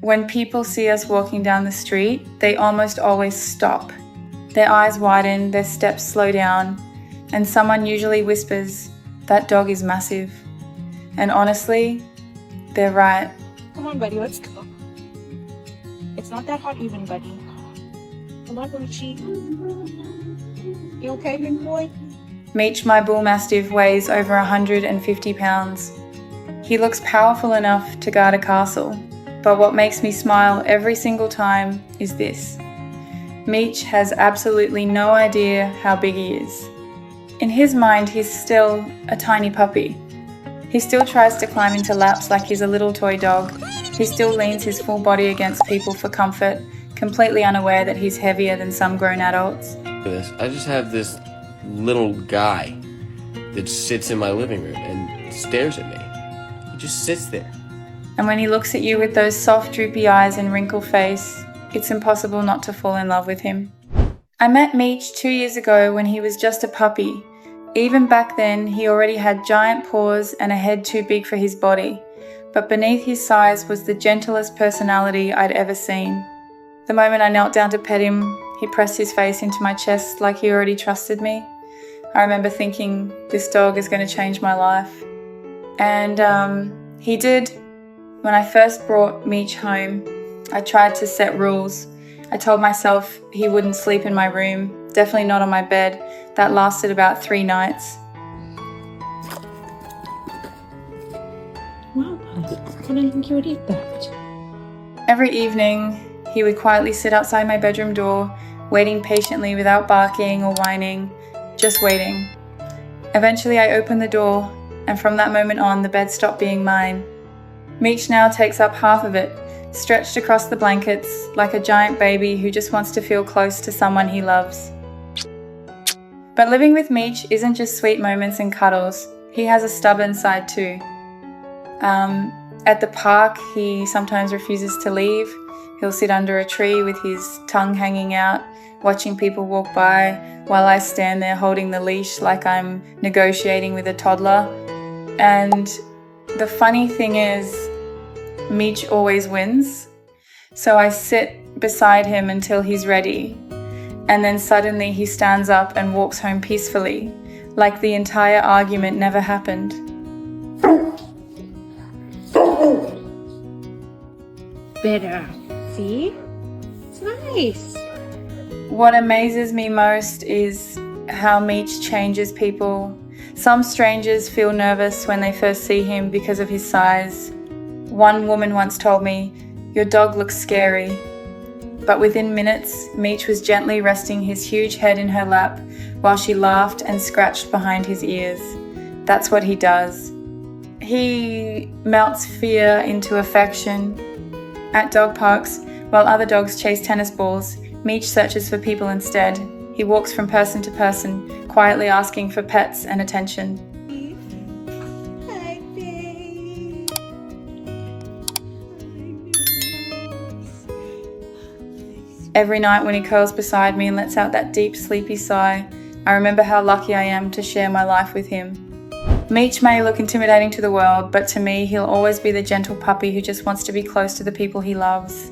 when people see us walking down the street, they almost always stop. Their eyes widen, their steps slow down, and someone usually whispers, "That dog is massive." And honestly, they're right. Come on, buddy, let's go. It's not that hot even, buddy. Come on, Meechy. You okay, big boy? Meech, my Bullmastiff, weighs over 150 pounds. He looks powerful enough to guard a castle, but what makes me smile every single time is this. Meech has absolutely no idea how big he is. In his mind, he's still a tiny puppy. He still tries to climb into laps like he's a little toy dog. He still leans his full body against people for comfort, completely unaware that he's heavier than some grown adults. I just have this little guy that sits in my living room and stares at me. He just sits there. And when he looks at you with those soft, droopy eyes and wrinkled face, it's impossible not to fall in love with him. I met Meech 2 years ago when he was just a puppy. Even back then, he already had giant paws and a head too big for his body. But beneath his size was the gentlest personality I'd ever seen. The moment I knelt down to pet him, he pressed his face into my chest like he already trusted me. I remember thinking, this dog is going to change my life. And he did. When I first brought Meech home, I tried to set rules. I told myself he wouldn't sleep in my room, definitely not on my bed. That lasted about 3 nights. Wow, I didn't think you would eat that. Every evening, he would quietly sit outside my bedroom door, waiting patiently without barking or whining, just waiting. Eventually I opened the door, and from that moment on, the bed stopped being mine. Meech now takes up half of it, stretched across the blankets like a giant baby who just wants to feel close to someone he loves. But living with Meech isn't just sweet moments and cuddles. He has a stubborn side too. At the park, he sometimes refuses to leave. He'll sit under a tree with his tongue hanging out, watching people walk by, while I stand there holding the leash like I'm negotiating with a toddler. And the funny thing is, Meech always wins. So I sit beside him until he's ready. And then suddenly he stands up and walks home peacefully, like the entire argument never happened. Better. See? It's nice. What amazes me most is how Meech changes people. Some strangers feel nervous when they first see him because of his size. One woman once told me, "Your dog looks scary." But within minutes, Meech was gently resting his huge head in her lap while she laughed and scratched behind his ears. That's what he does. He melts fear into affection. At dog parks, while other dogs chase tennis balls, Meech searches for people instead. He walks from person to person, quietly asking for pets and attention. Hi, babe. Every night when he curls beside me and lets out that deep, sleepy sigh, I remember how lucky I am to share my life with him. Meech may look intimidating to the world, but to me, he'll always be the gentle puppy who just wants to be close to the people he loves.